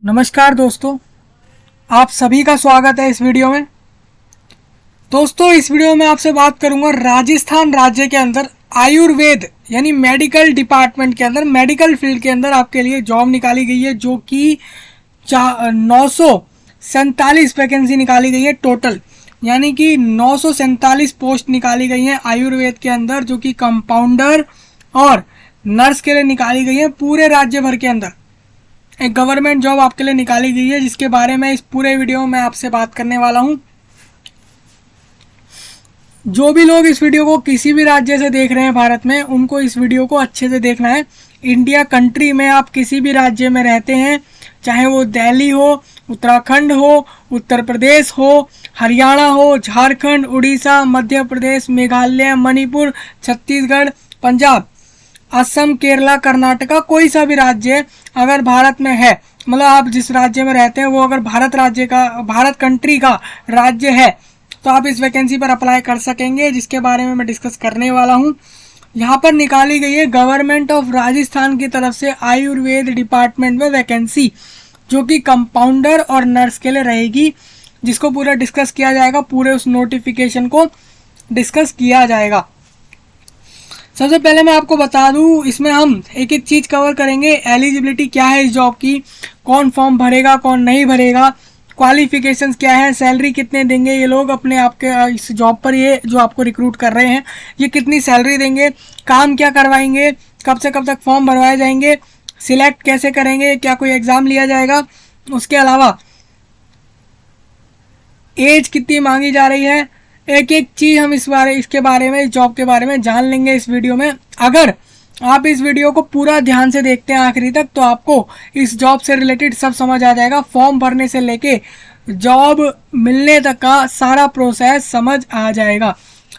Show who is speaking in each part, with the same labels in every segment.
Speaker 1: नमस्कार दोस्तों, आप सभी का स्वागत है इस वीडियो में। दोस्तों, इस वीडियो में आपसे बात करूंगा राजस्थान राज्य के अंदर आयुर्वेद यानी मेडिकल डिपार्टमेंट के अंदर, मेडिकल फील्ड के अंदर आपके लिए जॉब निकाली गई है, जो कि 947 वैकेंसी निकाली गई है टोटल, यानी कि 947 पोस्ट निकाली गई हैं आयुर्वेद के अंदर, जो कि कंपाउंडर और नर्स के लिए निकाली गई है पूरे राज्य भर के अंदर। एक गवर्नमेंट जॉब आपके लिए निकाली गई है, जिसके बारे में इस पूरे वीडियो में मैं आपसे बात करने वाला हूं। जो भी लोग इस वीडियो को किसी भी राज्य से देख रहे हैं भारत में, उनको इस वीडियो को अच्छे से देखना है। इंडिया कंट्री में आप किसी भी राज्य में रहते हैं, चाहे वो दिल्ली हो, उत्तराखंड हो, उत्तर प्रदेश हो, हरियाणा हो, झारखंड, उड़ीसा, मध्य प्रदेश, मेघालय, मणिपुर, छत्तीसगढ़, पंजाब, असम, केरला, कर्नाटका, कोई सा भी राज्य अगर भारत में है, मतलब आप जिस राज्य में रहते हैं वो अगर भारत कंट्री का राज्य है, तो आप इस वैकेंसी पर अप्लाई कर सकेंगे, जिसके बारे में मैं डिस्कस करने वाला हूं। यहाँ पर निकाली गई है गवर्नमेंट ऑफ राजस्थान की तरफ से आयुर्वेद डिपार्टमेंट में वैकेंसी, जो कि कंपाउंडर और नर्स के लिए रहेगी, जिसको पूरा डिस्कस किया जाएगा, पूरे उस नोटिफिकेशन को डिस्कस किया जाएगा। सबसे पहले मैं आपको बता दूं, इसमें हम एक एक चीज़ कवर करेंगे। एलिजिबिलिटी क्या है इस जॉब की, कौन फॉर्म भरेगा कौन नहीं भरेगा, क्वालिफिकेशंस क्या है, सैलरी कितने देंगे ये लोग अपने आपके इस जॉब पर, ये जो आपको रिक्रूट कर रहे हैं ये कितनी सैलरी देंगे, काम क्या करवाएंगे, कब से कब तक फॉर्म भरवाए जाएंगे, सिलेक्ट कैसे करेंगे, क्या कोई एग्ज़ाम लिया जाएगा, उसके अलावा एज कितनी मांगी जा रही है, एक एक चीज़ हम इसके बारे में, इस जॉब के बारे में जान लेंगे इस वीडियो में। अगर आप इस वीडियो को पूरा ध्यान से देखते हैं आखिरी तक, तो आपको इस जॉब से रिलेटेड सब समझ आ जाएगा। फॉर्म भरने से लेके जॉब मिलने तक का सारा प्रोसेस समझ आ जाएगा।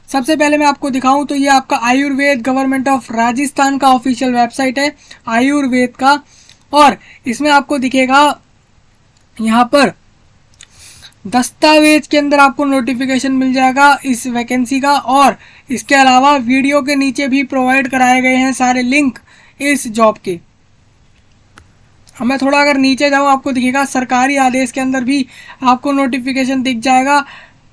Speaker 1: सबसे पहले मैं आपको दिखाऊं तो ये आपका आयुर्वेद गवर्नमेंट ऑफ राजस्थान का ऑफिशियल वेबसाइट है आयुर्वेद का, और इसमें आपको दिखेगा यहाँ पर दस्तावेज के अंदर आपको नोटिफिकेशन मिल जाएगा इस वैकेंसी का, और इसके अलावा वीडियो के नीचे भी प्रोवाइड कराए गए हैं सारे लिंक इस जॉब के। हमें थोड़ा अगर नीचे जाऊँ, आपको दिखेगा सरकारी आदेश के अंदर भी आपको नोटिफिकेशन दिख जाएगा।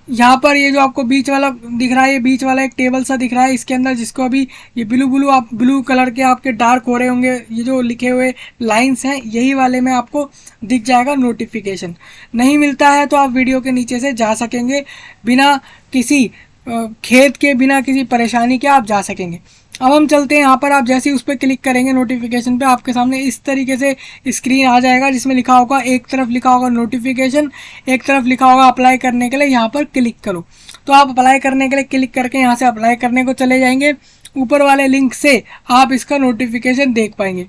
Speaker 1: यहाँ पर ये जो आपको बीच वाला दिख रहा है, ये बीच वाला एक टेबल सा दिख रहा है, इसके अंदर जिसको अभी ये ब्लू कलर के आपके डार्क हो रहे होंगे, ये जो लिखे हुए लाइंस हैं, यही वाले में आपको दिख जाएगा नोटिफिकेशन। नहीं मिलता है तो आप वीडियो के नीचे से जा सकेंगे, बिना किसी खेद के, बिना किसी परेशानी के आप जा सकेंगे। अब हम चलते हैं, यहाँ पर आप जैसे ही उस पर क्लिक करेंगे नोटिफिकेशन पे, आपके सामने इस तरीके से स्क्रीन आ जाएगा, जिसमें लिखा होगा, एक तरफ लिखा होगा नोटिफिकेशन, एक तरफ लिखा होगा अप्लाई करने के लिए, यहाँ पर क्लिक करो। तो आप अप्लाई करने के लिए क्लिक करके यहाँ से अप्लाई करने को चले जाएंगे। ऊपर वाले लिंक से आप इसका नोटिफिकेशन देख पाएंगे।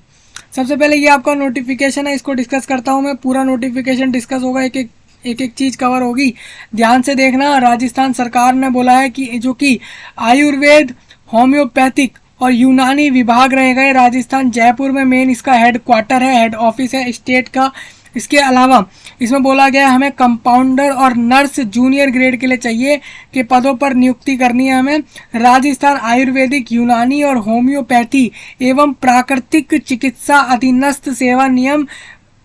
Speaker 1: सबसे पहले ये आपका नोटिफिकेशन है, इसको डिस्कस करता हूँ मैं। पूरा नोटिफिकेशन डिस्कस होगा, एक एक चीज़ कवर होगी, ध्यान से देखना। राजस्थान सरकार ने बोला है कि जो कि आयुर्वेद, होम्योपैथिक और यूनानी विभाग रह गए राजस्थान, जयपुर में मेन इसका हेड क्वार्टर है, हेड ऑफिस है स्टेट का। इसके अलावा इसमें बोला गया है हमें कंपाउंडर और नर्स जूनियर ग्रेड के लिए चाहिए कि पदों पर नियुक्ति करनी है हमें। राजस्थान आयुर्वेदिक, यूनानी और होम्योपैथी एवं प्राकृतिक चिकित्सा अधीनस्थ सेवा नियम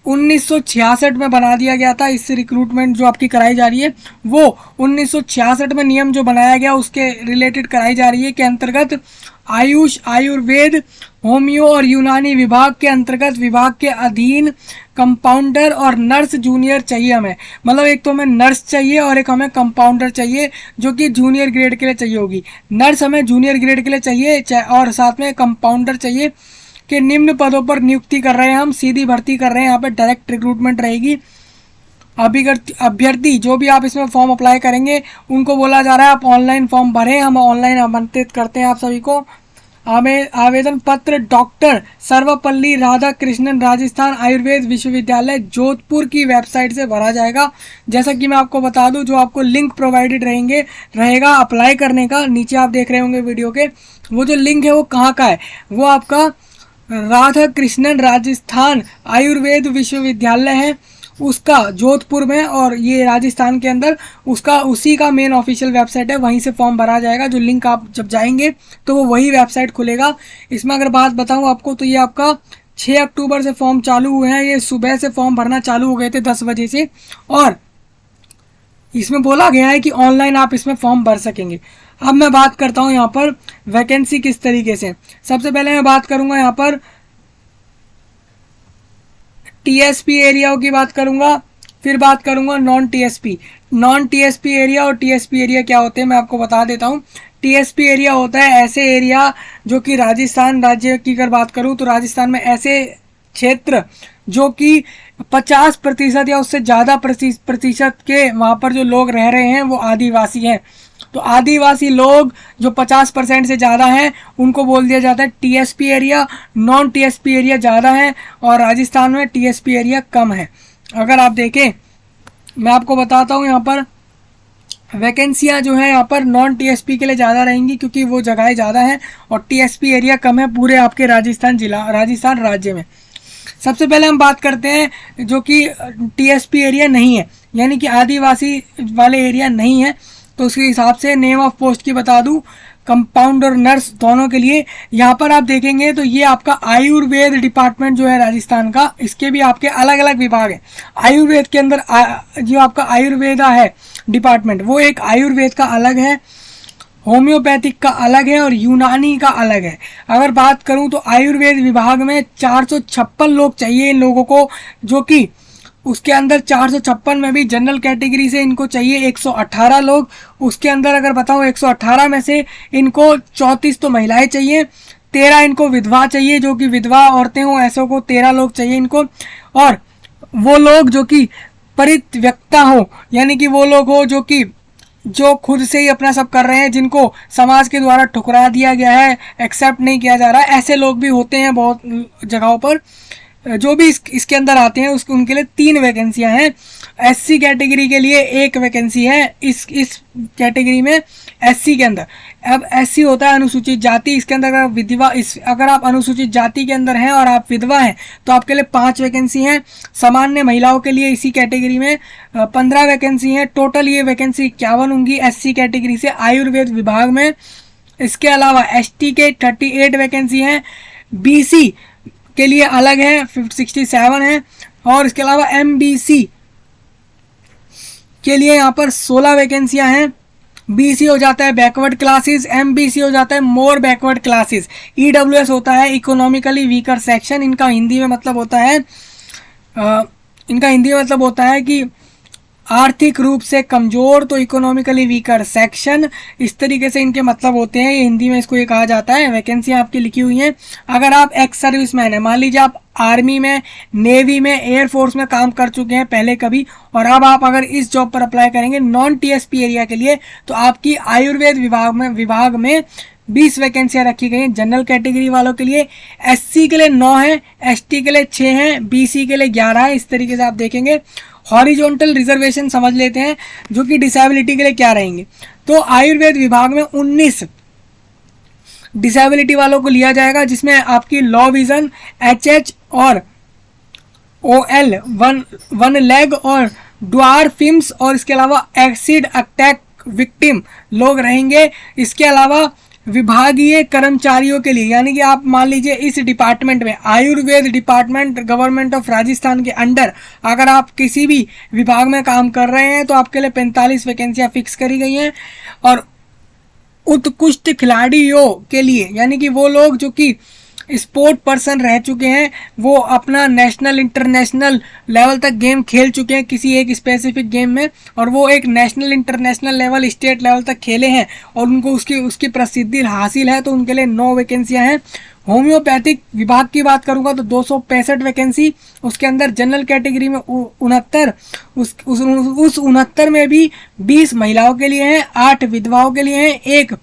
Speaker 1: 1966 में बना दिया गया था। इस रिक्रूटमेंट जो आपकी कराई जा रही है वो 1966 में नियम जो बनाया गया उसके रिलेटेड कराई जा रही है, के अंतर्गत आयुष, आयुर्वेद, होम्यो और यूनानी विभाग के अंतर्गत, विभाग के अधीन कंपाउंडर और नर्स जूनियर चाहिए हमें। मतलब एक तो हमें नर्स चाहिए और एक हमें कंपाउंडर चाहिए, जो कि जूनियर ग्रेड के लिए चाहिए होगी। नर्स हमें जूनियर ग्रेड के लिए चाहिए और साथ में कंपाउंडर चाहिए, कि निम्न पदों पर नियुक्ति कर रहे हैं हम, सीधी भर्ती कर रहे हैं, यहाँ पर डायरेक्ट रिक्रूटमेंट रहेगी। अभ्यर्थी जो भी आप इसमें फॉर्म अप्लाई करेंगे, उनको बोला जा रहा है आप ऑनलाइन फॉर्म भरें। हम ऑनलाइन आमंत्रित करते हैं आप सभी को। आवेदन पत्र डॉक्टर सर्वपल्ली राधाकृष्णन राजस्थान आयुर्वेद विश्वविद्यालय जोधपुर की वेबसाइट से भरा जाएगा। जैसा कि मैं आपको बता दूं, जो आपको लिंक प्रोवाइडेड रहेगा अप्लाई करने का, नीचे आप देख रहे होंगे वीडियो के, वो जो लिंक है वो कहाँ का है, वो आपका राधा कृष्णन राजस्थान आयुर्वेद विश्वविद्यालय है उसका, जोधपुर में, और ये राजस्थान के अंदर उसका, उसी का मेन ऑफिशियल वेबसाइट है, वहीं से फॉर्म भरा जाएगा। जो लिंक आप जब जाएंगे तो वो वही वेबसाइट खुलेगा। इसमें अगर बात बताऊं आपको तो ये आपका 6 अक्टूबर से फॉर्म चालू हुए हैं। ये सुबह से फॉर्म भरना चालू हो गए थे 10 बजे से, और इसमें बोला गया है कि ऑनलाइन आप इसमें फॉर्म भर सकेंगे। अब मैं बात करता हूँ यहाँ पर वैकेंसी किस तरीके से। सबसे पहले मैं बात करूँगा यहाँ पर टीएसपी एरियाओं की बात करूँगा, फिर बात करूँगा नॉन टीएसपी एरिया। और टीएसपी एरिया क्या होते हैं मैं आपको बता देता हूँ। टीएसपी एरिया होता है ऐसे एरिया जो कि राजस्थान राज्य की अगर बात करूँ तो राजस्थान में ऐसे क्षेत्र जो कि 50% या उससे ज़्यादा प्रतिशत के वहाँ पर जो लोग रह रहे हैं वो आदिवासी हैं। तो आदिवासी लोग जो 50% से ज़्यादा हैं उनको बोल दिया जाता है TSP area. Non TSP area ज़्यादा है और राजस्थान में टीएसपी एरिया कम है। अगर आप देखें मैं आपको बताता हूँ यहाँ पर वैकेंसियाँ जो है यहाँ पर नॉन टीएसपी के लिए ज़्यादा रहेंगी क्योंकि वो जगहें ज़्यादा हैं और टीएसपी एरिया कम है पूरे आपके राजस्थान राज्य में। सबसे पहले हम बात करते हैं जो कि टीएसपी एरिया नहीं है, यानी कि आदिवासी वाले एरिया नहीं है। तो उसके हिसाब से नेम ऑफ पोस्ट की बता दूं, कंपाउंड और नर्स दोनों के लिए। यहाँ पर आप देखेंगे तो ये आपका आयुर्वेद डिपार्टमेंट जो है राजस्थान का, इसके भी आपके अलग अलग विभाग हैं। आयुर्वेद के अंदर जो आपका आयुर्वेदा है डिपार्टमेंट, वो एक आयुर्वेद का अलग है, होम्योपैथिक का अलग है और यूनानी का अलग है। अगर बात करूं तो आयुर्वेद विभाग में 456 लोग चाहिए इन लोगों को, जो कि उसके अंदर 456 में भी जनरल कैटेगरी से इनको चाहिए 118 लोग। उसके अंदर अगर बताऊं 118 में से इनको 34 तो महिलाएं चाहिए, 13 इनको विधवा चाहिए, जो कि विधवा औरतें हों ऐसों को 13 लोग चाहिए इनको। और वो लोग जो कि परित्यक्ता हो, यानी कि वो लोग हो जो खुद से ही अपना सब कर रहे हैं, जिनको समाज के द्वारा ठुकरा दिया गया है, एक्सेप्ट नहीं किया जा रहा है, ऐसे लोग भी होते हैं बहुत जगहों पर। जो भी इसके अंदर आते हैं उनके लिए 3 वैकेंसियां हैं। एससी कैटेगरी के लिए 1 वैकेंसी है इस कैटेगरी में, एससी के अंदर। अब एससी होता है अनुसूचित जाति, इसके अंदर अगर आप अनुसूचित जाति के अंदर हैं और आप विधवा हैं तो आपके लिए 5 वैकेंसी हैं। सामान्य महिलाओं के लिए इसी कैटेगरी में 15 वैकेंसी हैं। टोटल ये वैकेंसी 51 होंगी एससी कैटेगरी से आयुर्वेद विभाग में। इसके अलावा एसटी के 38 वैकेंसी हैं, बीसी के लिए अलग है 67 है, और इसके अलावा एमबीसी के लिए यहाँ पर 16 वैकेंसियां हैं। बीसी हो जाता है बैकवर्ड क्लासेस, एमबीसी हो जाता है मोर बैकवर्ड क्लासेस, ईडब्ल्यूएस होता है इकोनॉमिकली वीकर सेक्शन। इनका हिंदी में मतलब होता है कि आर्थिक रूप से कमजोर, तो इकोनॉमिकली वीकर सेक्शन, इस तरीके से इनके मतलब होते हैं। ये हिंदी में इसको ये कहा जाता है। वैकेंसियां आपकी लिखी हुई हैं। अगर आप एक्स सर्विसमैन है, मान लीजिए आप आर्मी में, नेवी में, एयरफोर्स में काम कर चुके हैं पहले कभी, और अब आप अगर इस जॉब पर अप्लाई करेंगे नॉन टीएसपी एरिया के लिए, तो आपकी आयुर्वेद विभाग में 20 वैकेंसियां रखी गई हैं जनरल कैटेगरी वालों के लिए। एससी के लिए 9 है, एसटी के लिए 6 हैं, बीसी के लिए 11 है। इस तरीके से आप देखेंगे। हॉरिजॉन्टल रिजर्वेशन समझ लेते हैं जो कि डिसेबिलिटी के लिए क्या रहेंगे। तो आयुर्वेद विभाग में 19 डिसेबिलिटी वालों को लिया जाएगा, जिसमें आपकी लॉ विजन, एचएच और ओएल, वन लेग और ड्वार्फिम्स, और इसके अलावा एसिड अटैक विक्टिम लोग रहेंगे। इसके अलावा विभागीय कर्मचारियों के लिए, यानी कि आप मान लीजिए इस डिपार्टमेंट में, Ayurveda department government of Rajasthan के अंडर अगर आप किसी भी विभाग में काम कर रहे हैं तो आपके लिए 45 वैकेंसियां फिक्स करी गई हैं। और उत्कृष्ट खिलाड़ियों के लिए, यानी कि वो लोग जो कि स्पोर्ट पर्सन रह चुके हैं, वो अपना नेशनल इंटरनेशनल लेवल तक गेम खेल चुके हैं किसी एक स्पेसिफिक गेम में, और वो एक national international level state level तक खेले हैं और उनको उसकी प्रसिद्धि हासिल है, तो उनके लिए 9 वैकेंसियां हैं। होम्योपैथिक विभाग की बात करूंगा तो 265 वैकेंसी, उसके अंदर जनरल कैटेगरी में 69, उस 69 में भी 20 महिलाओं के लिए हैं, 8 विधवाओं के लिए हैं, 1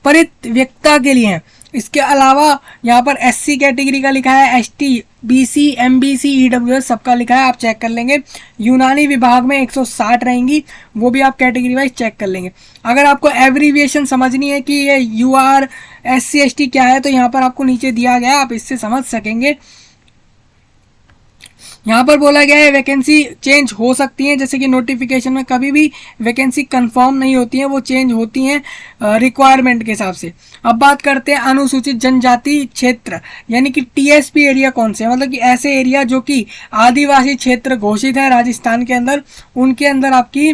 Speaker 1: परित्यक्ता के लिए हैं। इसके अलावा यहाँ पर एससी कैटेगरी का लिखा है, एसटी, बीसी, एमबीसी, ईडब्ल्यूएस सबका लिखा है, आप चेक कर लेंगे। यूनानी विभाग में 160 रहेंगी, वो भी आप कैटेगरी वाइज चेक कर लेंगे। अगर आपको एब्रीविएशन समझनी है कि ये यूआर, एससी, एसटी क्या है, तो यहाँ पर आपको नीचे दिया गया है, आप इससे समझ सकेंगे। यहाँ पर बोला गया है वैकेंसी चेंज हो सकती है, जैसे कि नोटिफिकेशन में कभी भी वैकेंसी कंफर्म नहीं होती है, वो चेंज होती हैं रिक्वायरमेंट के हिसाब से। अब बात करते हैं अनुसूचित जनजाति क्षेत्र यानी कि टीएसपी एरिया कौन से, मतलब कि ऐसे एरिया जो कि आदिवासी क्षेत्र घोषित है राजस्थान के अंदर, उनके अंदर आपकी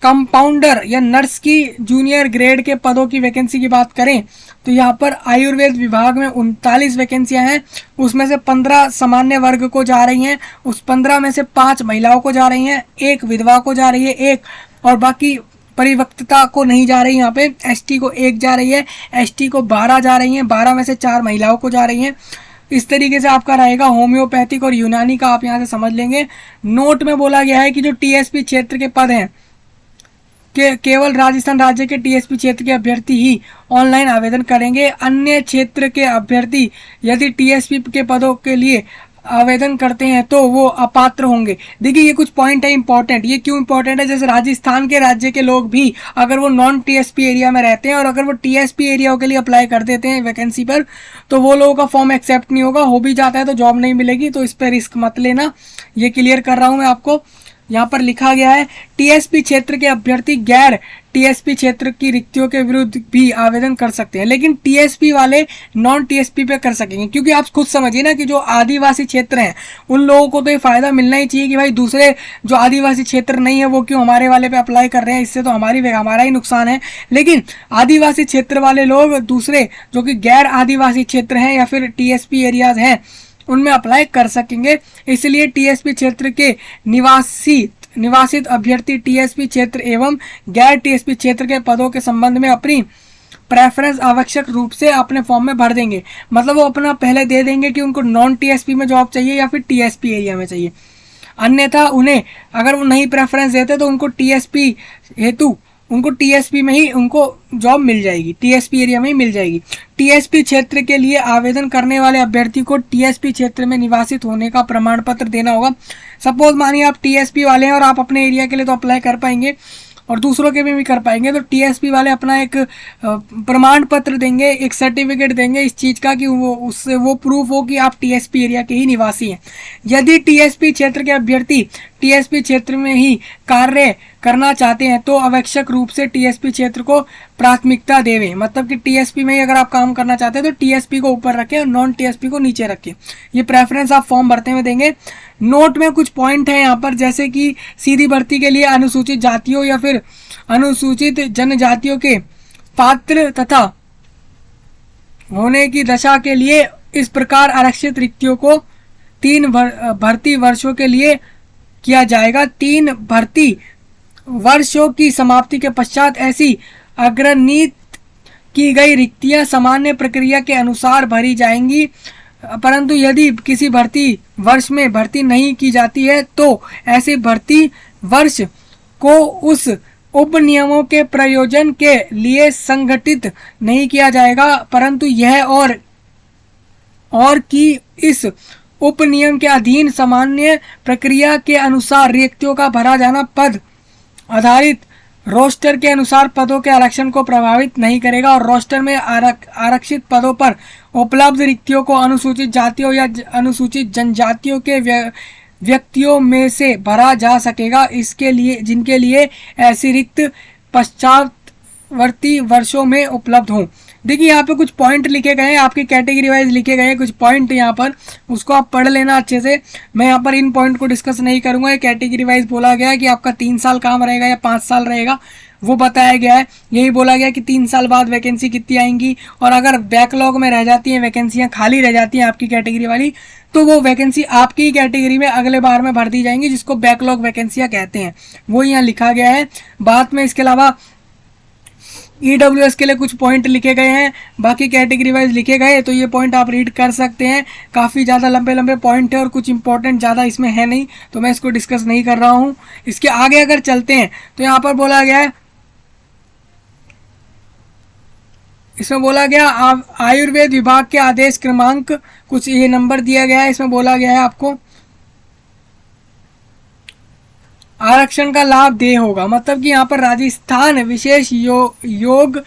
Speaker 1: कंपाउंडर या नर्स की जूनियर ग्रेड के पदों की वैकेंसी की बात करें तो यहाँ पर आयुर्वेद विभाग में 39 वैकेंसियां हैं, उसमें से 15 सामान्य वर्ग को जा रही हैं, उस 15 में से 5 महिलाओं को जा रही हैं, 1 विधवा को जा रही है, 1 और बाकी परिवक्तता को नहीं जा रही। यहाँ पे एसटी को 1 जा रही है, एसटी को 12 जा रही हैं, 12 में से 4 महिलाओं को जा रही हैं। इस तरीके से आपका रहेगा। होम्योपैथिक और यूनानी का आप यहाँ से समझ लेंगे। नोट में बोला गया है कि जो टीएसपी क्षेत्र के पद हैं केवल राजस्थान राज्य के टीएसपी क्षेत्र के अभ्यर्थी ही ऑनलाइन आवेदन करेंगे। अन्य क्षेत्र के अभ्यर्थी यदि टीएसपी के पदों के लिए आवेदन करते हैं तो वो अपात्र होंगे। देखिए ये कुछ पॉइंट है इंपॉर्टेंट। ये क्यों इंपॉर्टेंट है, जैसे राजस्थान के राज्य के लोग भी अगर वो नॉन टीएसपी एरिया में रहते हैं और अगर वो टीएसपी एरिया के लिए अप्लाई कर देते हैं वैकेंसी पर, तो वो लोगों का फॉर्म एक्सेप्ट नहीं होगा, हो भी जाता है तो जॉब नहीं मिलेगी। तो इस पर रिस्क मत लेना, ये क्लियर कर रहा हूँ मैं आपको। यहाँ पर लिखा गया है टीएसपी क्षेत्र के अभ्यर्थी गैर टीएसपी क्षेत्र की रिक्तियों के विरुद्ध भी आवेदन कर सकते हैं, लेकिन टीएसपी वाले नॉन टीएसपी पे कर सकेंगे। क्योंकि आप खुद समझिए ना कि जो आदिवासी क्षेत्र हैं उन लोगों को तो ये फायदा मिलना ही चाहिए कि भाई दूसरे जो आदिवासी क्षेत्र नहीं है वो क्यों हमारे वाले पे अप्लाई कर रहे हैं, इससे तो हमारा ही नुकसान है। लेकिन आदिवासी क्षेत्र वाले लोग दूसरे जो कि गैर आदिवासी क्षेत्र हैं या फिर टीएसपी एरियाज हैं उनमें अप्लाई कर सकेंगे। इसलिए टीएसपी क्षेत्र के निवासित अभ्यर्थी टीएसपी क्षेत्र एवं गैर टीएसपी क्षेत्र के पदों के संबंध में अपनी प्रेफरेंस आवश्यक रूप से अपने फॉर्म में भर देंगे। मतलब वो अपना पहले दे देंगे कि उनको नॉन टीएसपी में जॉब चाहिए या फिर टीएसपी एरिया में चाहिए। अन्यथा उन्हें अगर वो नहीं प्रेफरेंस देते तो उनको टीएसपी हेतु उनको टीएसपी में ही उनको जॉब मिल जाएगी, टीएसपी एरिया में ही मिल जाएगी। टीएसपी क्षेत्र के लिए आवेदन करने वाले अभ्यर्थी को टीएसपी क्षेत्र में निवासित होने का प्रमाण पत्र देना होगा। सपोज मानिए आप टीएसपी वाले हैं और आप अपने एरिया के लिए तो अप्लाई कर पाएंगे और दूसरों के भी कर पाएंगे, तो टीएसपी वाले अपना एक प्रमाण पत्र देंगे, एक सर्टिफिकेट देंगे इस चीज़ का कि वो उससे वो प्रूफ हो कि आप टीएसपी एरिया के ही निवासी हैं। यदि टीएसपी क्षेत्र के अभ्यर्थी टीएसपी क्षेत्र में ही कार्य करना चाहते हैं तो आवश्यक रूप से टीएसपी क्षेत्र को प्राथमिकता देवें। मतलब कि टीएसपी में ही अगर आप काम करना चाहते हैं तो टीएसपी को ऊपर रखें और नॉन टीएसपी को नीचे रखें। ये प्रेफरेंस आप फॉर्म भरते हुए देंगे। नोट में कुछ पॉइंट है यहाँ पर, जैसे कि सीधी भर्ती के लिए अनुसूचित जातियों या फिर अनुसूचित जनजातियों के पात्र तथा होने की दशा के लिए इस प्रकार आरक्षित रिक्तियों को 3 भर्ती वर्षों के लिए किया जाएगा। 3 भर्ती वर्षों की समाप्ति के पश्चात ऐसी अग्रनीत की गई रिक्तियां सामान्य प्रक्रिया के अनुसार भरी जाएंगी, परंतु यदि किसी भर्ती वर्ष में भर्ती नहीं की जाती है तो ऐसे भर्ती वर्ष को उस उपनियमों के प्रयोजन के लिए संगठित नहीं किया जाएगा, परंतु यह और कि इस उपनियम के अधीन सामान्य प्रक्रिया के अनुसार रिक्तियों का भरा जाना पद आधारित रोस्टर के अनुसार पदों के आरक्षण को प्रभावित नहीं करेगा और रोस्टर में आरक्षित पदों पर उपलब्ध रिक्तियों को अनुसूचित जातियों या अनुसूचित जनजातियों के व्यक्तियों में से भरा जा सकेगा, इसके लिए जिनके लिए ऐसी रिक्त पश्चातवर्ती वर्षों में उपलब्ध हों। देखिए यहाँ पे कुछ पॉइंट लिखे गए हैं, आपकी कैटेगरी वाइज लिखे गए हैं कुछ पॉइंट यहाँ पर, उसको आप पढ़ लेना अच्छे से। मैं यहाँ पर इन पॉइंट को डिस्कस नहीं करूँगा। ये कैटेगरी वाइज बोला गया है कि आपका 3 साल काम रहेगा या 5 साल रहेगा, वो बताया गया है। यही बोला गया कि 3 साल बाद वैकेंसी कितनी आएंगी और अगर बैकलॉग में रह जाती हैं वैकेंसियाँ, खाली रह जाती हैं आपकी कैटेगरी वाली, तो वो वैकेंसी आपकी ही कैटेगरी में अगले बार में भर दी जाएंगी, जिसको बैकलॉग वैकेंसियाँ कहते हैं, वो यहाँ लिखा गया है। बाद में इसके अलावा ईडब्ल्यूएस के लिए कुछ पॉइंट लिखे गए हैं, बाकी कैटेगरी वाइज लिखे गए, तो ये पॉइंट आप रीड कर सकते हैं। काफ़ी ज़्यादा लंबे लंबे पॉइंट है और कुछ इंपॉर्टेंट ज़्यादा इसमें है नहीं, तो मैं इसको डिस्कस नहीं कर रहा हूँ। इसके आगे अगर चलते हैं तो यहाँ पर बोला गया है, इसमें बोला गया आयुर्वेद विभाग के आदेश क्रमांक कुछ ये नंबर दिया गया है, इसमें बोला गया है आपको आरक्षण का लाभ दे होगा। मतलब कि यहाँ पर राजस्थान विशेष योग्य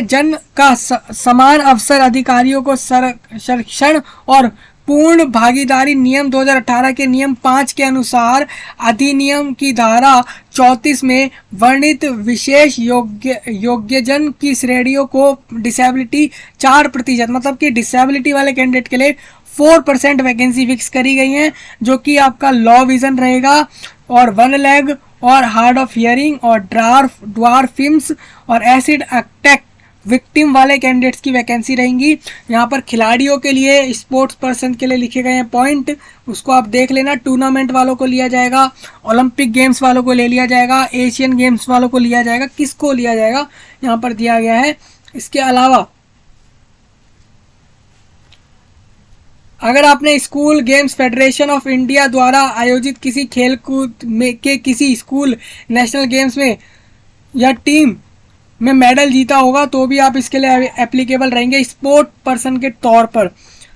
Speaker 1: जन का समान अवसर अधिकारियों को संरक्षण और पूर्ण भागीदारी नियम 2018 के नियम 5 के अनुसार अधिनियम की धारा 34 में वर्णित विशेष योग्यजन की श्रेणियों को डिसेबिलिटी 4%, मतलब कि डिसेबिलिटी वाले कैंडिडेट के लिए 4% वैकेंसी फिक्स करी गई है, जो कि आपका लॉ विजन रहेगा और वन लेग और हार्ड ऑफ हियरिंग और ड्वार्फिम्स और एसिड अटैक विक्टिम वाले कैंडिडेट्स की वैकेंसी रहेंगी। यहाँ पर खिलाड़ियों के लिए, स्पोर्ट्स पर्सन के लिए लिखे गए हैं पॉइंट, उसको आप देख लेना। टूर्नामेंट वालों को लिया जाएगा, ओलंपिक गेम्स वालों को ले लिया जाएगा, एशियन गेम्स वालों को लिया जाएगा, किसको लिया जाएगा यहाँ पर दिया गया है। इसके अलावा अगर आपने school games federation of India द्वारा आयोजित किसी खेलकूद में के किसी स्कूल नेशनल गेम्स में या टीम में मेडल जीता होगा तो भी आप इसके लिए एप्लीकेबल रहेंगे स्पोर्ट पर्सन के तौर पर।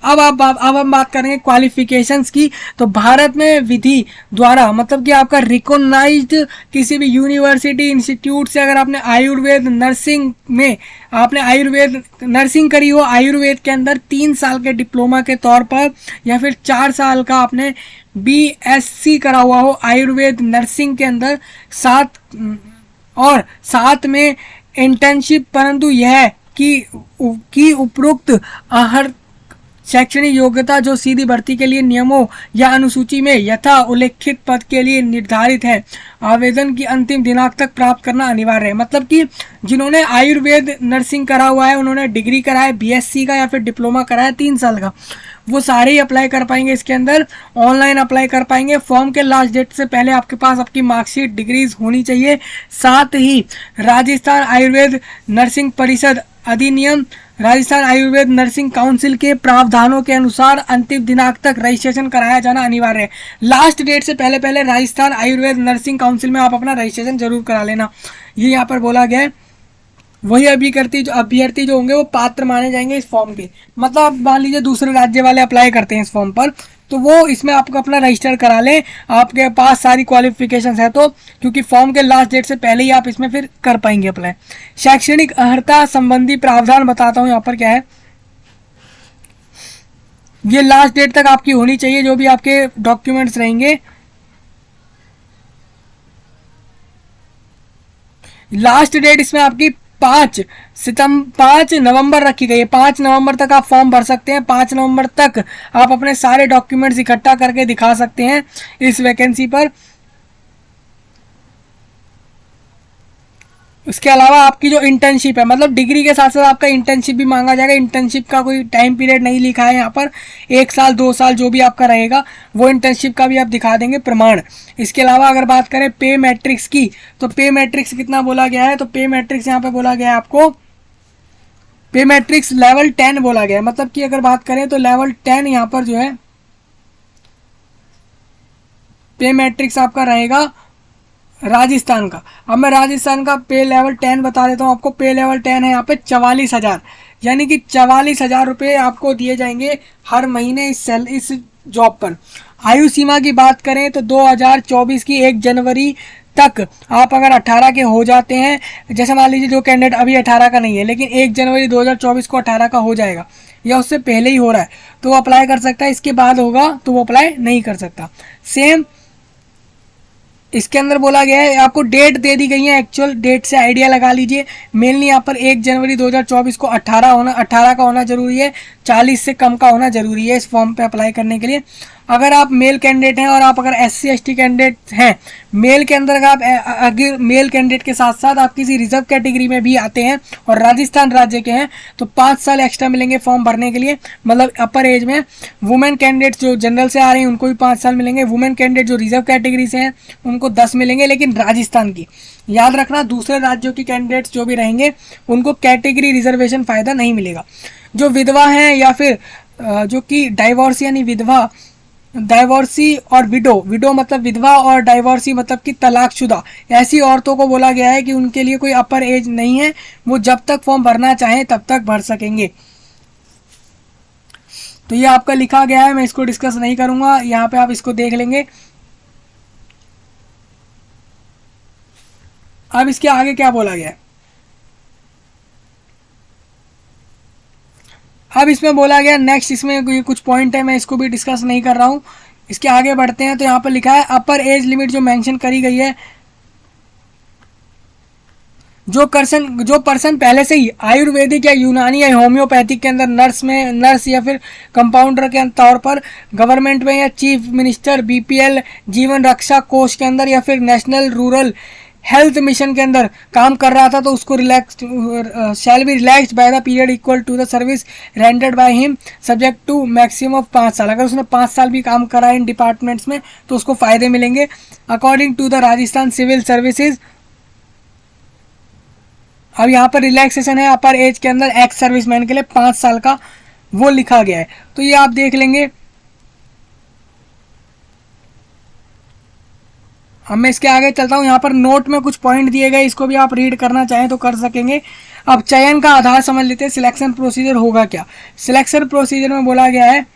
Speaker 1: अब हम बात करेंगे क्वालिफिकेशंस की। तो भारत में विधि द्वारा, मतलब कि आपका रिकॉग्नाइज्ड किसी भी यूनिवर्सिटी इंस्टीट्यूट से अगर आपने आयुर्वेद नर्सिंग में आपने आयुर्वेद नर्सिंग करी हो, आयुर्वेद के अंदर 3 साल के डिप्लोमा के तौर पर, या फिर 4 साल का आपने BSc करा हुआ हो आयुर्वेद नर्सिंग के अंदर, साथ में इंटर्नशिप, परंतु यह कि उपरोक्त हर शैक्षणिक योग्यता जो सीधी भर्ती के लिए नियमों या अनुसूची में यथा उल्लेखित पद के लिए निर्धारित है, आवेदन की अंतिम दिनांक तक प्राप्त करना अनिवार्य है। मतलब कि जिन्होंने आयुर्वेद नर्सिंग करा हुआ है, उन्होंने डिग्री करा है BSc का या फिर डिप्लोमा करा है 3 साल का, वो सारे ही अप्लाई कर पाएंगे। इसके अंदर ऑनलाइन अप्लाई कर पाएंगे। फॉर्म के लास्ट डेट से पहले आपके पास आपकी मार्कशीट, डिग्रीज होनी चाहिए। साथ ही राजस्थान आयुर्वेद नर्सिंग परिषद अधिनियम, राजस्थान आयुर्वेद नर्सिंग काउंसिल के प्रावधानों के अनुसार अंतिम दिनांक तक रजिस्ट्रेशन कराया जाना अनिवार्य है। लास्ट डेट से पहले पहले राजस्थान आयुर्वेद नर्सिंग काउंसिल में आप अपना रजिस्ट्रेशन जरूर करा लेना, ये यहाँ पर बोला गया है। वही अभ्यर्थी जो होंगे वो पात्र माने जाएंगे इस फॉर्म के। मतलब मान लीजिए दूसरे राज्य वाले अप्लाई करते हैं इस फॉर्म पर, तो वो इसमें आपको अपना रजिस्टर करा लें, आपके पास सारी क्वालिफिकेशंस है तो, क्योंकि फॉर्म के लास्ट डेट से पहले ही आप इसमें फिर कर पाएंगे अप्लाई। शैक्षणिक अर्हता संबंधी प्रावधान बताता हूँ यहाँ पर क्या है। ये लास्ट डेट तक आपकी होनी चाहिए जो भी आपके डॉक्यूमेंट्स रहेंगे। लास्ट डेट इसमें आपकी 5 नवंबर रखी गई है। 5 नवंबर तक आप फॉर्म भर सकते हैं। 5 नवंबर तक आप अपने सारे डॉक्यूमेंट्स इकट्ठा करके दिखा सकते हैं इस वैकेंसी पर। उसके अलावा आपकी जो इंटर्नशिप है, मतलब डिग्री के साथ साथ आपका इंटर्नशिप भी मांगा जाएगा। इंटर्नशिप का कोई टाइम पीरियड नहीं लिखा है यहाँ पर, 1 साल 2 साल जो भी आपका रहेगा वो इंटर्नशिप का भी आप दिखा देंगे प्रमाण। इसके अलावा अगर बात करें पे मैट्रिक्स की, तो पे मैट्रिक्स कितना बोला गया है, तो पे मैट्रिक्स यहाँ पे बोला गया है आपको, पे मैट्रिक्स लेवल 10 बोला गया है। मतलब कि अगर बात करें तो लेवल 10 यहाँ पर जो है पे मैट्रिक्स आपका रहेगा राजस्थान का। अब मैं राजस्थान का पे लेवल 10 बता देता हूँ आपको। पे लेवल 10 है यहाँ पे 44,000, यानी कि 44,000 रुपये आपको दिए जाएंगे हर महीने इस जॉब पर। आयु सीमा की बात करें तो 2024 की 1 जनवरी तक आप अगर 18 के हो जाते हैं, जैसे मान लीजिए जो कैंडिडेट अभी 18 का नहीं है लेकिन 1 जनवरी 2024 को 18 का हो जाएगा या उससे पहले ही हो रहा है तो वो अप्लाई कर सकता है। इसके बाद होगा तो वो अप्लाई नहीं कर सकता। सेम इसके अंदर बोला गया है, आपको डेट दे दी गई है, एक्चुअल डेट से आइडिया लगा लीजिए। मेनली यहाँ पर 1 जनवरी 2024 को 18 का होना जरूरी है, 40 से कम का होना जरूरी है इस फॉर्म पे अप्लाई करने के लिए। अगर आप मेल कैंडिडेट हैं और आप अगर SC/ST कैंडिडेट हैं, मेल के अंदर अगर मेल कैंडिडेट के साथ साथ आप किसी रिजर्व कैटेगरी में भी आते हैं और राजस्थान राज्य के हैं तो 5 साल एक्स्ट्रा मिलेंगे फॉर्म भरने के लिए, मतलब अपर एज में। वुमेन कैंडिडेट जो जनरल से आ रहे हैं उनको भी 5 साल मिलेंगे। वुमेन कैंडिडेट जो रिजर्व कैटेगरी से हैं उनको 10 मिलेंगे, लेकिन राजस्थान की याद रखना, दूसरे राज्यों की कैंडिडेट्स जो भी रहेंगे उनको कैटेगरी रिजर्वेशन फ़ायदा नहीं मिलेगा। जो विधवा हैं या फिर जो कि डाइवोर्स यानी विधवा, डाइवोर्सी और विडो मतलब विधवा और डाइवोर्सी मतलब कि तलाकशुदा, ऐसी औरतों को बोला गया है कि उनके लिए कोई अपर एज नहीं है, वो जब तक फॉर्म भरना चाहें तब तक भर सकेंगे। तो ये आपका लिखा गया है, मैं इसको डिस्कस नहीं करूंगा, यहाँ पे आप इसको देख लेंगे। अब इसके आगे क्या बोला गया है, अब इसमें बोला गया नेक्स्ट, इसमें ये कुछ पॉइंट है, मैं इसको भी डिस्कस नहीं कर रहा हूँ, इसके आगे बढ़ते हैं। तो यहाँ पर लिखा है अपर एज लिमिट जो मेंशन करी गई है, जो पर्सन पहले से ही आयुर्वेदिक या यूनानी या होम्योपैथिक के अंदर नर्स या फिर कंपाउंडर के तौर पर गवर्नमेंट में या चीफ मिनिस्टर बीपीएल जीवन रक्षा कोष के अंदर या फिर नेशनल रूरल हेल्थ मिशन के अंदर काम कर रहा था, तो उसको relax shall be relaxed by the period equal to the service rendered by him subject to maximum of 5 साल। अगर उसने 5 साल भी काम करा है इन डिपार्टमेंट्स में तो उसको फायदे मिलेंगे। According to the Rajasthan civil services, अब यहाँ पर रिलैक्सेशन है अपर एज के अंदर एक्स सर्विसमैन के लिए 5 साल का, वो लिखा गया है, तो ये आप देख लेंगे। अब मैं इसके आगे चलता हूँ, यहाँ पर नोट में कुछ पॉइंट दिए गए, इसको भी आप रीड करना चाहें तो कर सकेंगे। अब चयन का आधार समझ लेते हैं, सिलेक्शन प्रोसीजर होगा क्या। सिलेक्शन प्रोसीजर में बोला गया है,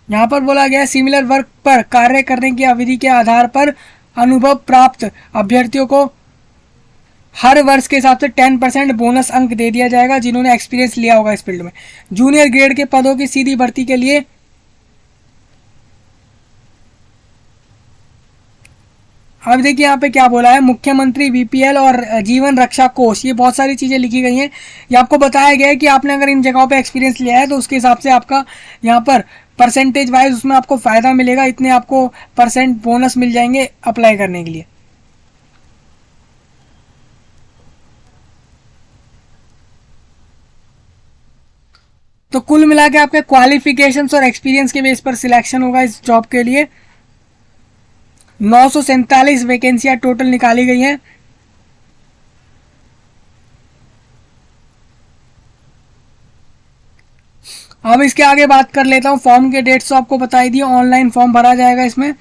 Speaker 1: यहाँ पर बोला गया है सिमिलर वर्क पर कार्य करने की अवधि के आधार पर अनुभव प्राप्त अभ्यर्थियों को हर वर्ष के हिसाब से 10% बोनस अंक दे दिया जाएगा जिन्होंने एक्सपीरियंस लिया होगा इस फील्ड में। जूनियर ग्रेड के पदों की सीधी भर्ती के लिए अब देखिए यहाँ पे क्या बोला है, मुख्यमंत्री बीपीएल और जीवन रक्षा कोष, ये बहुत सारी चीज़ें लिखी गई हैं। ये आपको बताया गया है कि आपने अगर इन जगहों पे एक्सपीरियंस लिया है तो उसके हिसाब से आपका यहाँ पर परसेंटेज वाइज उसमें आपको फ़ायदा मिलेगा, इतने आपको परसेंट बोनस मिल जाएंगे अप्लाई करने के लिए। तो कुल मिला के आपके क्वालिफिकेशंस और एक्सपीरियंस के बेस पर सिलेक्शन होगा इस जॉब के लिए। 947 वैकेंसियां टोटल निकाली गई हैं। अब इसके आगे बात कर लेता हूं, फॉर्म के डेट्स तो आपको बताई दिए, ऑनलाइन फॉर्म भरा जाएगा इसमें,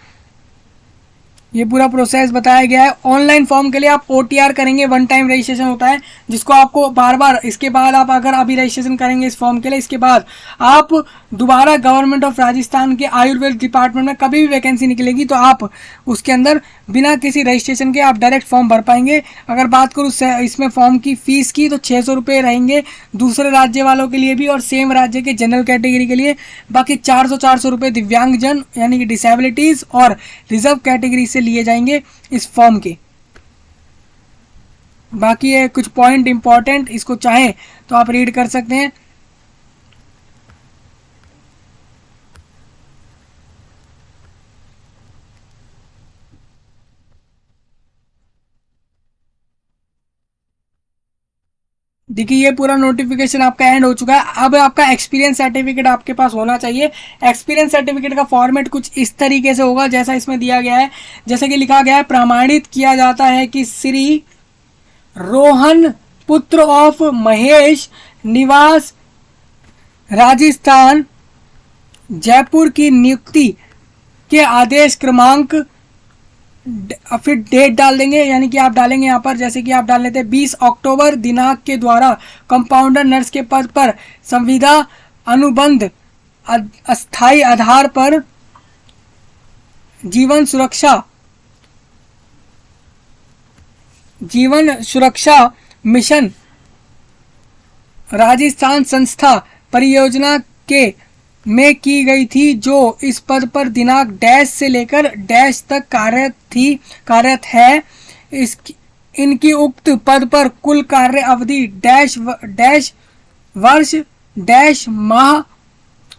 Speaker 1: ये पूरा प्रोसेस बताया गया है। ऑनलाइन फॉर्म के लिए आप OTR करेंगे, वन टाइम रजिस्ट्रेशन होता है जिसको आपको बार बार, इसके बाद आप अगर अभी रजिस्ट्रेशन करेंगे इस फॉर्म के लिए, इसके बाद आप दोबारा गवर्नमेंट ऑफ राजस्थान के आयुर्वेद डिपार्टमेंट में कभी भी वैकेंसी निकलेगी तो आप उसके अंदर बिना किसी रजिस्ट्रेशन के आप डायरेक्ट फॉर्म भर पाएंगे। अगर बात करूँ इसमें फॉर्म की फ़ीस की तो 600 रुपये रहेंगे दूसरे राज्य वालों के लिए भी और सेम राज्य के जनरल कैटेगरी के लिए। बाकी 400 रुपये दिव्यांगजन यानी कि डिसेबिलिटीज़ और रिजर्व कैटेगरी से लिए जाएंगे इस फॉर्म के। बाकी है कुछ पॉइंट इंपॉर्टेंट, इसको चाहें तो आप रीड कर सकते हैं। देखिए ये पूरा नोटिफिकेशन आपका एंड हो चुका है। अब आपका एक्सपीरियंस सर्टिफिकेट आपके पास होना चाहिए। एक्सपीरियंस सर्टिफिकेट का फॉर्मेट कुछ इस तरीके से होगा जैसा इसमें दिया गया है। जैसे कि लिखा गया है, प्रमाणित किया जाता है कि श्री रोहन पुत्र ऑफ महेश निवास राजस्थान जयपुर की नियुक्ति के आदेश क्रमांक, फिर डेट डाल देंगे, यानी कि आप डालेंगे यहाँ पर, जैसे कि आप डाल लेते हैं 20 अक्टूबर दिनांक के द्वारा कंपाउंडर नर्स के पद पर संविदा अनुबंध अस्थायी आधार पर जीवन सुरक्षा मिशन राजस्थान संस्था परियोजना के में की गई थी, जो इस पद पर दिनांक डैश से लेकर डैश तक कार्यरत है। इनकी उक्त पद पर कुल कार्य अवधि डैश वर्ष डैश माह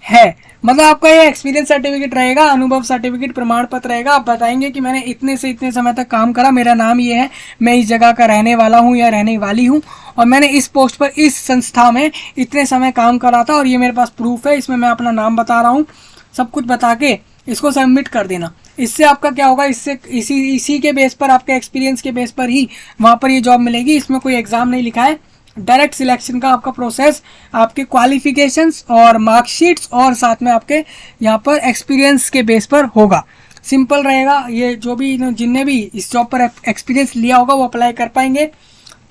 Speaker 1: है। मतलब आपका ये एक्सपीरियंस सर्टिफिकेट रहेगा, अनुभव सर्टिफिकेट प्रमाण पत्र रहेगा। आप बताएंगे कि मैंने इतने से इतने समय तक काम करा, मेरा नाम ये है, मैं इस जगह का रहने वाला हूँ या रहने वाली हूँ और मैंने इस पोस्ट पर इस संस्था में इतने समय काम करा था और ये मेरे पास प्रूफ है, इसमें मैं अपना नाम बता रहा हूँ। सब कुछ बता के इसको सबमिट कर देना। इससे आपका क्या होगा, इससे इसी के बेस पर, आपके एक्सपीरियंस के बेस पर ही वहाँ पर ये जॉब मिलेगी। इसमें कोई एग्ज़ाम नहीं लिखा है, डायरेक्ट सिलेक्शन का आपका प्रोसेस आपके क्वालिफिकेशंस और मार्कशीट्स और साथ में आपके यहाँ पर एक्सपीरियंस के बेस पर होगा। सिंपल रहेगा ये, जो भी जिनने भी इस जॉब पर एक्सपीरियंस लिया होगा वो अप्लाई कर पाएंगे।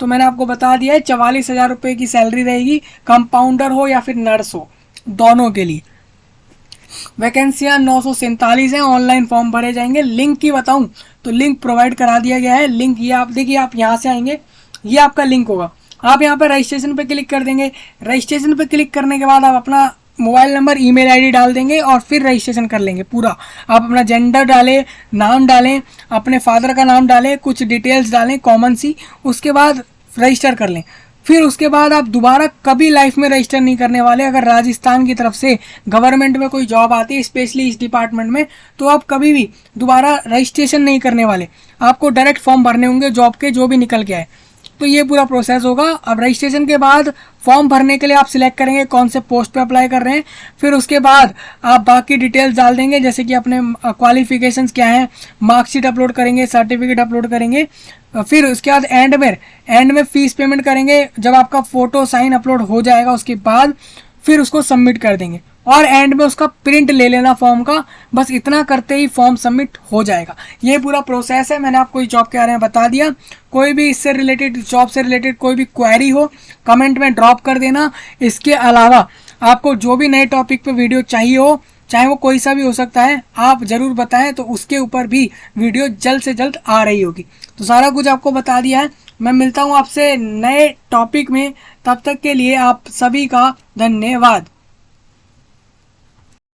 Speaker 1: तो मैंने आपको बता दिया है 44,000 रुपये की सैलरी रहेगी, कंपाउंडर हो या फिर नर्स हो, दोनों के लिए। वैकेंसियाँ 947 हैं, ऑनलाइन फॉर्म भरे जाएंगे। लिंक की बताऊं तो लिंक प्रोवाइड करा दिया गया है। लिंक ये आप देखिए, आप यहाँ से आएंगे, ये आपका लिंक होगा। आप यहाँ पर रजिस्ट्रेशन पे क्लिक कर देंगे। रजिस्ट्रेशन पे क्लिक करने के बाद आप अपना मोबाइल नंबर, ईमेल आईडी डाल देंगे और फिर रजिस्ट्रेशन कर लेंगे पूरा। आप अपना जेंडर डालें, नाम डालें, अपने फादर का नाम डालें, कुछ डिटेल्स डालें कॉमन सी, उसके बाद रजिस्टर कर लें। फिर उसके बाद आप दोबारा कभी लाइफ में रजिस्टर नहीं करने वाले। अगर राजस्थान की तरफ से गवर्नमेंट में कोई जॉब आती है स्पेशली इस डिपार्टमेंट में, तो आप कभी भी दोबारा रजिस्ट्रेशन नहीं करने वाले। आपको डायरेक्ट फॉर्म भरने होंगे जॉब के, जो भी निकल के आए। तो ये पूरा प्रोसेस होगा। अब रजिस्ट्रेशन के बाद फॉर्म भरने के लिए आप सिलेक्ट करेंगे कौन से पोस्ट पे अप्लाई कर रहे हैं। फिर उसके बाद आप बाकी डिटेल्स डाल देंगे, जैसे कि अपने क्वालिफिकेशंस क्या हैं, मार्कशीट अपलोड करेंगे, सर्टिफिकेट अपलोड करेंगे। फिर उसके बाद एंड में फीस पेमेंट करेंगे। जब आपका फ़ोटो साइन अपलोड हो जाएगा उसके बाद फिर उसको सबमिट कर देंगे और एंड में उसका प्रिंट ले लेना फॉर्म का। बस इतना करते ही फॉर्म सबमिट हो जाएगा। ये पूरा प्रोसेस है। मैंने आपको इस जॉब के बारे में बता दिया। कोई भी इससे रिलेटेड, जॉब से रिलेटेड कोई भी क्वेरी हो कमेंट में ड्रॉप कर देना। इसके अलावा आपको जो भी नए टॉपिक पे वीडियो चाहिए हो, चाहे वो कोई सा भी हो सकता है, आप ज़रूर बताएं, तो उसके ऊपर भी वीडियो जल्द से जल्द आ रही होगी। तो सारा कुछ आपको बता दिया है। मैं मिलता हूँ आपसे नए टॉपिक में। तब तक के लिए आप सभी का धन्यवाद।